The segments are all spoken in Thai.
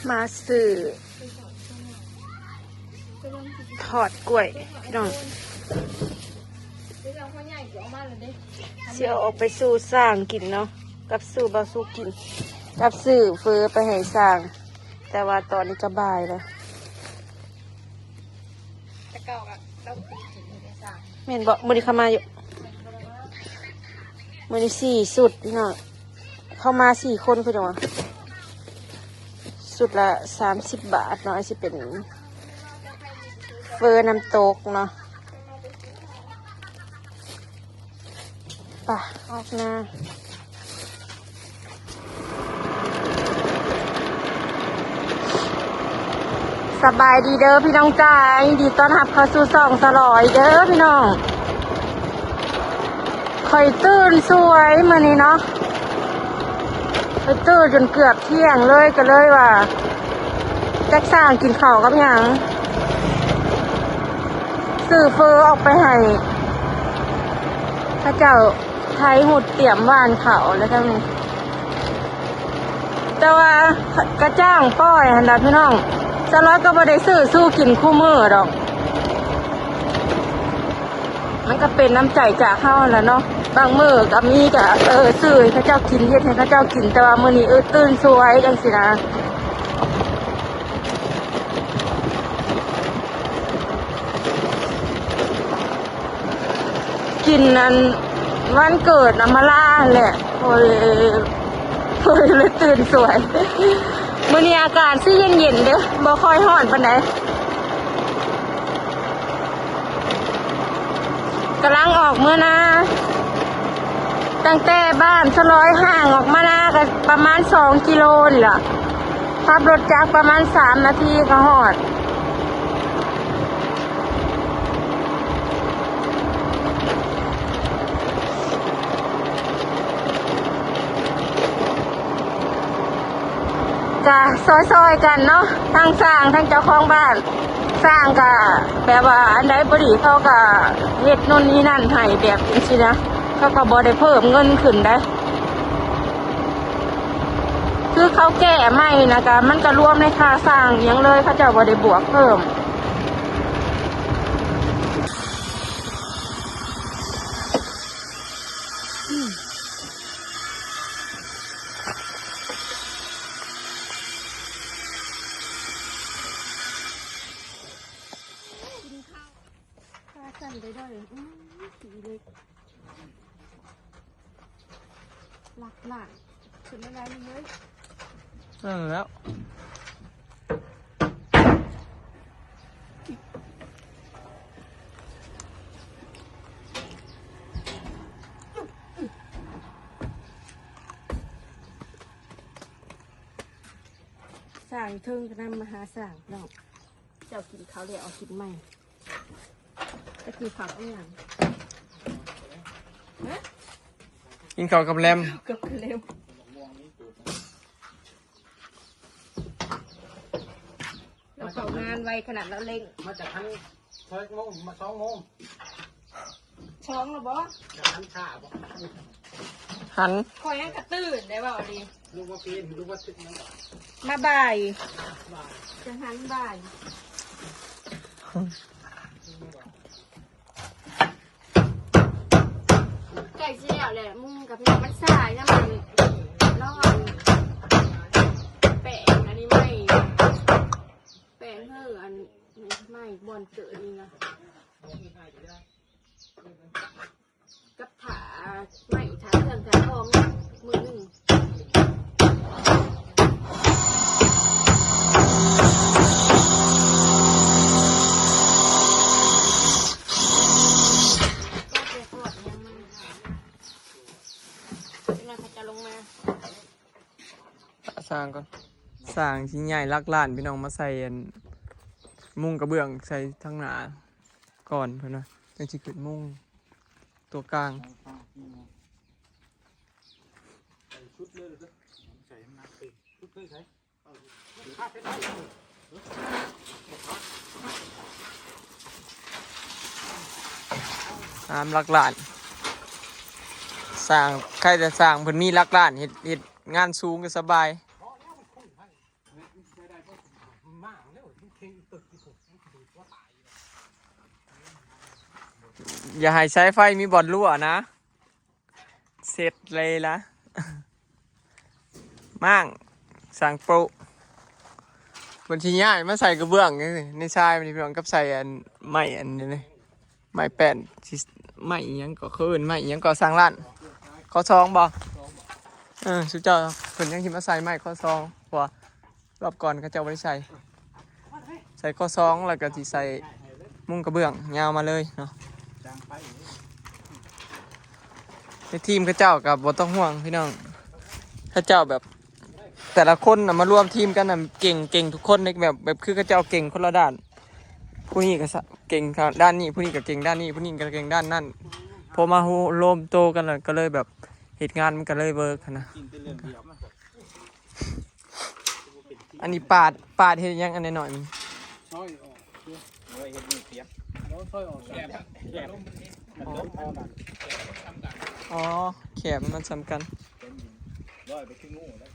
มาซื้อทอดกล้วยพี่น้องเสียออกไปสู่สร้างกินเนาะกับสู่บาสู่กินกับซื้อเฟอไปให้สร้างแต่ว่าตอนนี้ก็บ่ายแล้วเมนบอกมือนี้เข้ามาอยู่มือนี้4 สุดพี่น้องเข้ามา4 คนคือจังหวะสุดละ30 บาทเนาะสิเป็นเฟอน้ำตกเนาะป่ะออกหน้าสบายดีเด้อพี่น้องจ้าดีต้อนรับเข้าสู่ช่องสลอยเด้อพี่น้องคอยตื่นสวยมื้อนี้เนาะคอยตื่นจนเกือบเที่ยงเลยก็เลยว่าแจ็คสร้างกินข้าวกับหยังซื้อเฟอออกไปให้พระเจ้าไทยหุดเตรียมว่านเขาแล้วทั้งนี้แต่ว่ากระจ้างป้อยหันดาพี่น้องสล็อตก็ไม่ได้ซื้อสู้กินคู่มือดอกมันก็เป็นน้ำใจจากเขาแหละเนาะบางมือกับมีกับซื้อให้เขาเจ้ากินเฮ็ดให้เขาเจ้ากินแต่ว่ามื้อนี้ตื่นสวยจังสินะกินนั้นวันเกิดน้ำมาล่าแหละโอ้ยเลยตื่นสวยมื้อนี้อากาศสิเย็นๆเด้อบ่ค่อยร้อนปานใดกำลังออกมื้อนะตั้งแต่บ้าน100ห่างออกมานะก็ประมาณ2 กิโลนี่ล่ะขับรถจักรประมาณ3 นาทีก็ฮอดก็ซอยๆกันเนาะทั้งสร้างทั้งเจ้าของบ้านสร้างก็แบบว่าอันใดบ่ดีเขาก็เฮ็ดนู่นนี่นั่นให้แบบจังซี่นะเขาก็บ่ได้เพิ่มเงินขึ้นได้คือเขาแก้ใหม่นะก็มันก็รวมในค่าสร้างหยังเลยเขาเจ้าบ่ได้บวกเพิ่มสั่นได้ด้วยสีเล็กหลักหนักขึ้นไม่ได้เลยแล้วสั่งเทิงก็นำมาหาสั่งเนาะเจ้ากินเขาเรียกเอากินใหม่ก็คือผักอย่างกินข้าวกับแรมกับเร็วเราเข้างานไวขนาดเราเล่งมาจากทัน2 โมงมา2 โมงช้องหรอบอจากทันข้าบ่หันคอยให้กระตื้นได้บ่ดีลูกว่าปีนลูกว่าตึกนั่นมาบ่ายจะหันบ่ายไก่เสียแหละมุ้งกับน้ำมันสายน้ำมันร้อนแป้งอันนี้ไม่แป้งเฮ้ออันนี้ไม่บอนเจอนี่นะกับถาไม่ถาเครื่องถาทองมือหนึ่งสร้างก่อนสร้างชิ้นใหญ่ลักล้านพี่น้องมาใส่มุ้งกระเบื้องใส่ทั้งหนาก่อนเพื่อนนะจังสิขึ้นมุ้งตัวกลางลักล้านสร้างใครจะสร้างเพิ่นมีลักล้านเฮ็ดงานสูงก็สบาย เข่งตึกที่ผมดูว่าตาย อย่าให้ใช้ไฟมีบอลรั่วนะเสร็จเลยละ มั่งสั่งโปรบนชิ้นใหญ่มาใส่กระเบื้องนี่สิในชายมันพี่น้องกับใส่อันไม้อันนี้เลยไม้แป้นที่ไม้อิหยังก็คืนไม้อิหยังก็สร้างร้านข้อซองบ่สุดเจ้าเพิ่นยังสิมาใส่ไม้ข้อซองเพราะว่ารอบก่อนเขาเจ้าบ่ได้ใส่ข้อซองแล้วก็สิใส่มุ้งกระเบื้องยาวมาเลยเนาะในทีมเขาเจ้ากับบ่ต้องห่วงพี่น้องเขาเจ้าแบบแต่ละคนน่ะมารวมทีมกันน่ะเก่งทุกคนในแบบคือเขาเจ้าเก่งคนละด้านผู้นี้ก็เก่งด้านนี้ผู้นี้ก็เก่งด้านนี้ผู้นี้ก็เก่งด้านนั้นพอมาโฮรวมโตกันแล้วก็เลยแบบเหตุงานมันก็เลยเวิร์กนะอันนี้ปาดเห็นยังอันหน่อยมัน น้อยออกน้อยเห็ดมีเปียกน้อยค่อยออกแกะมันล้มพอกัน อ๋อแขมมันสำคัญ ร้อยไปขึ้นงูแล้ว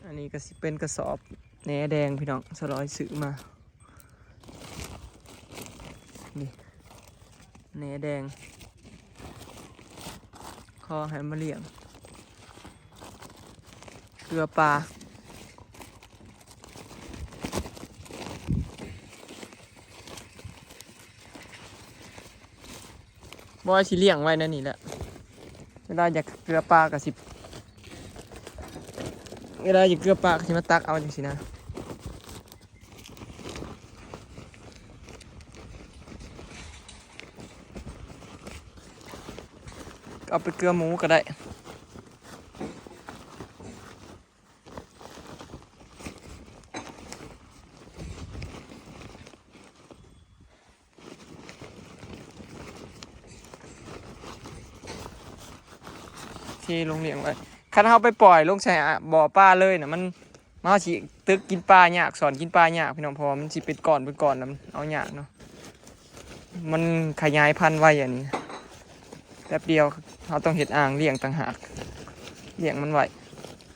อันนี้ก็สิเป็นกระสอบแหนแดงพี่น้องสลอยซื้อมานี่แหนแดงคอให้มาเลี้ยงเกลือปลาบ่ว่าสิเลี้ยงไว้นั่นนี่แหละเวลาอยากเกลือปลากับสิเวลาอยากเกลือปลาก็สิมาตักเอาจังสินะเอาไปเกลือหมูก็ได้ที่ลงเลี้ยงไว้คันเขาไปปล่อยลงใส่บ่อปลาเลยน่ะมันสิตึกกินปลายากสอนกินปลายากพี่น้องพอมันสิเป็นก่อนแล้วมันเอายากเนาะมันขยายพันธุ์ไว้อย่างนี้แป๊บเดียวเราต้องเห็ดอ่างเลี้ยงต่างหากเลี้ยงมันไว้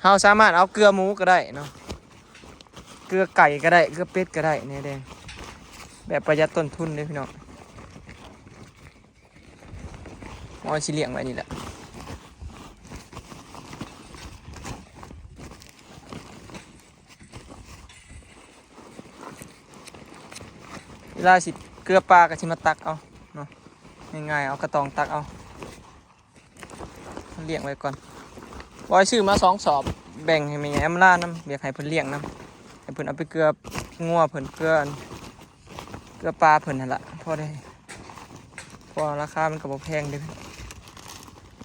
เราสามารถเอาเกลือหมูก็ได้เนาะเกลือไก่ก็ได้เกลือเป็ดก็ได้เนี่ยแดงแบบประหยัดต้นทุนเลยพี่น้องเอาสิเลี้ยงไว้นี่แหละเวลาสิเกลือปลาก็สิมาตักเอาเนาะง่ายๆเอากระตองตักเอาเลี้ยงไว้ก่อนบอยซื้อมา2 สอบแบ่งให้แม่แอมล่าน้ำเดี๋ยวให้เพิ่นเลี้ยงน้ำให้เพิ่นเอาไปเกลืองัวเพิ่นเกลือปลาเพิ่นนั่นแหละพอได้พอราคามันก็บ่แพงเด้อ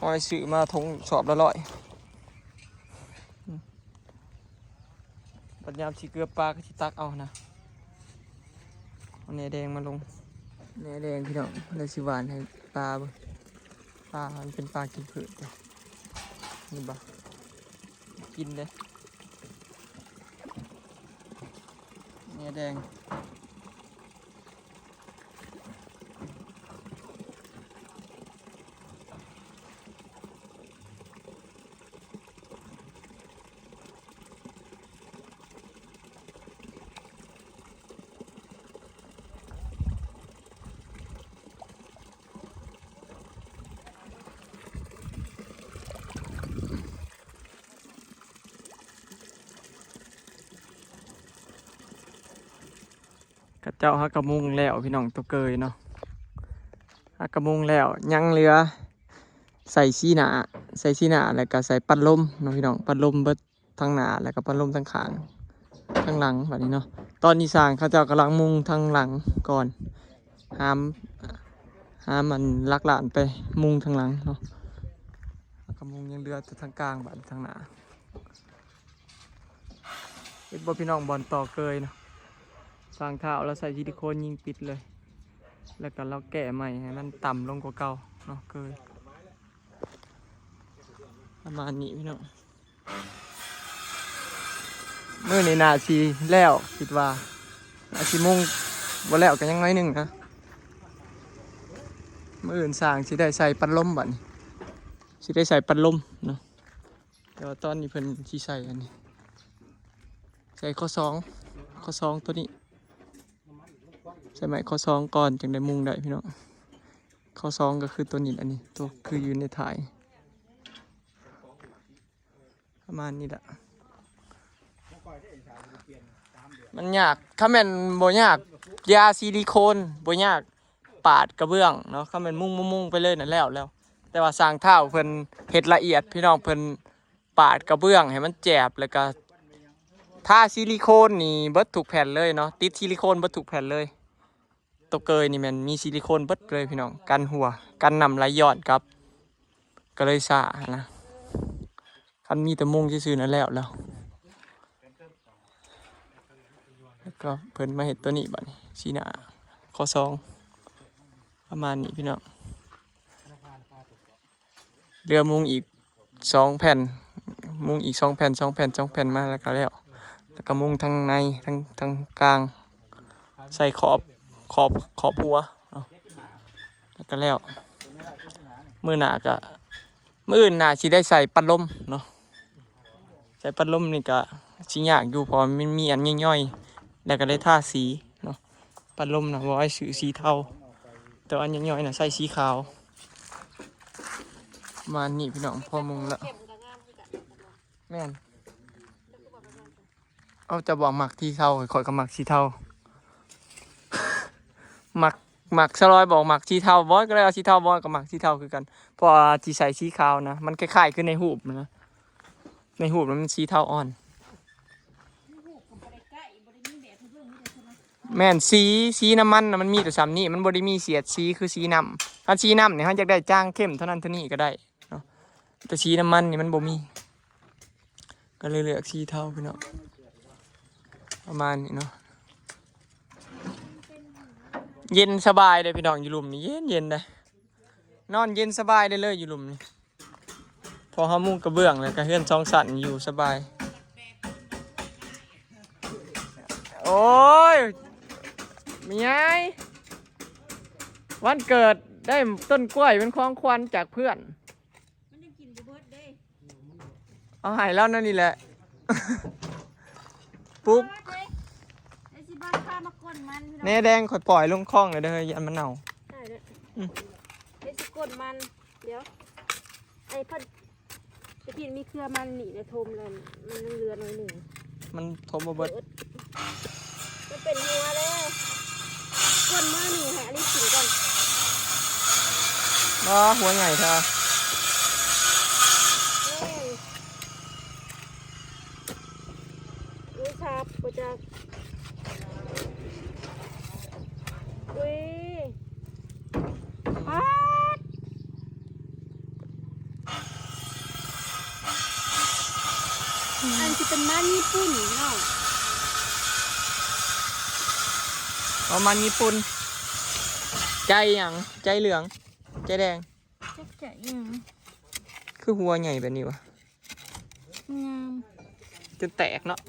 บอยซื้อมาถุงสอบละ100ปัญญามสิเกลือปลาก็สิตักเอานะเอาแหนแดงมาลงแหนแดงพี่น้องเลยสิหวานให้ปลาบ่ปลามันเป็นปลากินพืชนี่บ่กินเลยแหนแดงกระเจ้าฮักกระมุงแล้วพี่น้องตัวเกยเนาะฮักกระมุงแล้วยังเหลือใส่ชีหนาแล้วก็ใส่ปัดลมเนาะพี่น้องปัดลมเบิดทั้งหน้าแล้วก็ปัดลมทั้งข้างทั้งหลังแบบนี้เนาะตอนนี้สร้างเขาเจ้ากำลังมุงทั้งหลังก่อนห้ามมันลักหลานไปมุงทั้งหลังเนาะฮักกระมุงยังเหลือแต่ทั้งกลางแบบทั้งหน้าเป็นบ่พี่น้องบอลต่อเกยเนาะสร้างเท้าแล้วใส่ซิลิโคนยิงปิดเลยแล้วก็เราแกะใหม่ให้มันต่ำลงกว่าเก่าเนาะเกยประมาณนี้พี่น้องเมื่อในนาทีแล้วคิดว่าอาชีมุ่งบ่แล้วกันยังน้อยหนึ่งนะเมื่ออื่นสร้างสิได้ใส่ปัดลมบัดนี้ สิได้ใส่ปัดลมเนาะแต่ว่าตอนนี้เพิ่นสิใส่อันนี้ใส่ข้อ2ตัวนี้ใส่ไม้ข้อ2ก่อนจึงได้มุงได้พี่น้องข้อ2ก็คือตัวนี้อันนี้ตัวคืออยู่ในถ่ายประมาณนี้แหละมันยากถ้าแม่นบ่ยากยาซิลิโคนบ่ยากปาดกระเบื้องเนาะถ้าแม่นมุ่งไปเลยนั่นแล้วแต่ว่าสร้างเท้าเพิ่นเฮ็ดละเอียดพี่น้องเพิ่นปาดกระเบื้องให้มันแจบแล้วก็ทาซิลิโคนนี่เบิดทุกแผ่นเลยเนาะติดซิลิโคนเบิดทุกแผ่นเลยตัวเกยนี่แม่นมีซิลิโคนเบิดเลยพี่น้องกันหัวกันน้ำไหลย้อนครับก็เลยซ่านะคันมีแต่มุ่งซื่อๆนั่นแล้วก็เพิ่นมาเห็ดตัวนี้บัดนี้สีหน้าข้อ2ประมาณนี้พี่น้องเรือมุงอีก2แผ่นมุงอีก2แผ่นมาแล้วก็มุงทั้งในทั้งกลางใส่ขอบหัวแล้วมื้อหน้าก็มื้ออื่นน่าสิได้ใส่ปัดลมเนาะใส่ปัดลมนี่ก็สิยากอยู่เพราะมันมีอันย่อยๆแล้วก็ได้ทาสีเนาะปัดลมนะบอกให้สีเทาแต่อันย่อยๆนะใส่สีขาวมานี่พี่น้องพอมุงละแม่นเอาจะบอกหมักที่เทาข่อยกับหมักสีเทาหมักสลอยบอกหมักสีเทาบอยก็เลยเอาสีเทาบอยกับหมักสีเทาคือกันเพราะที่ใส่สีขาวนะมันคล้ายๆคือในหูบนะในหูบมันสีเทาอ่อนแม่นสีน้ำมันนะมันมีแต่ซ้ำนี่มันบริมีเสียดสีคือสีน้ำถ้าสีน้ำเนี่ยเขาจะได้จ้างเข้มเท่านั้นเท่านี้ก็ได้เนาะแต่สีน้ำมันนี่มันบ่มีก็เลยเลือกสีเทาพี่น้องประมาณนี้เนาะเย็นสบายเลยพี่น้องอยู่หลุมนี่เย็นเลยนอนเย็นสบายเลยอยู่หลุมนี่พอเขามุงกระเบื้องเลยก็เฮือน2 สั่นอยู่สบายโอ้ยมีไงวันเกิดได้ต้นกล้วยเป็นของขวัญจากเพื่อนมันยังกินบ่เบิดเด้เอาหายแล้วนั่นนี่แหละปุ๊บเน่แดงข่อยปล่อยลงคลองเลยเด้อยันมันเน่าได้เด้อไอ้สิกดมันเดี๋ยวไอ้พันจะกินมีเครือมันหนีจะทมเลยมันเรือหน่อยหนึ่งมันทมบ่เบิดมันเป็นหัวเลยก้นมือหนีให้อันนี้กินก่อนหัวใหญ่เธอรู้ชับกูจะอุ้ยป๊าดอันที่เป็นมันญี่ปุ่นเนาะมันญี่ปุ่นใจหยังใจเหลืองใจแดงใจยังคือหัวใหญ่แบบนี้วะงามจะแตกเนาะ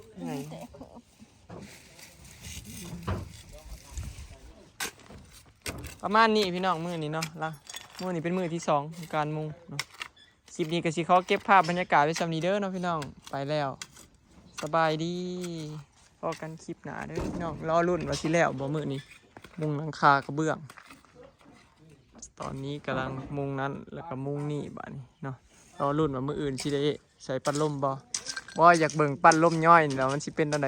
ประมาณนี้พี่น้องมือนี้เนาะละมือนี้เป็นมือที่2ของการมุงเนาะคลิปนี้ก็สิขอเก็บภาพบรรยากาศไว้สำนีเด้อเนาะพี่น้องไปแล้วสบายดีพอกันคลิปหนาเด้อพี่น้องรอรุ่นว่าสิแล้วบ่มือนี้มุงหลังคากระเบื้องตอนนี้กำลังมุงนั้นแล้วก็มุงนี่บ้านี้เนาะรอรุ่นว่ามืออื่นสิได้ใส่ปัดลมบ่อยากเบิ่งปัดลมย่อยแล้วมันสิเป็นอะไร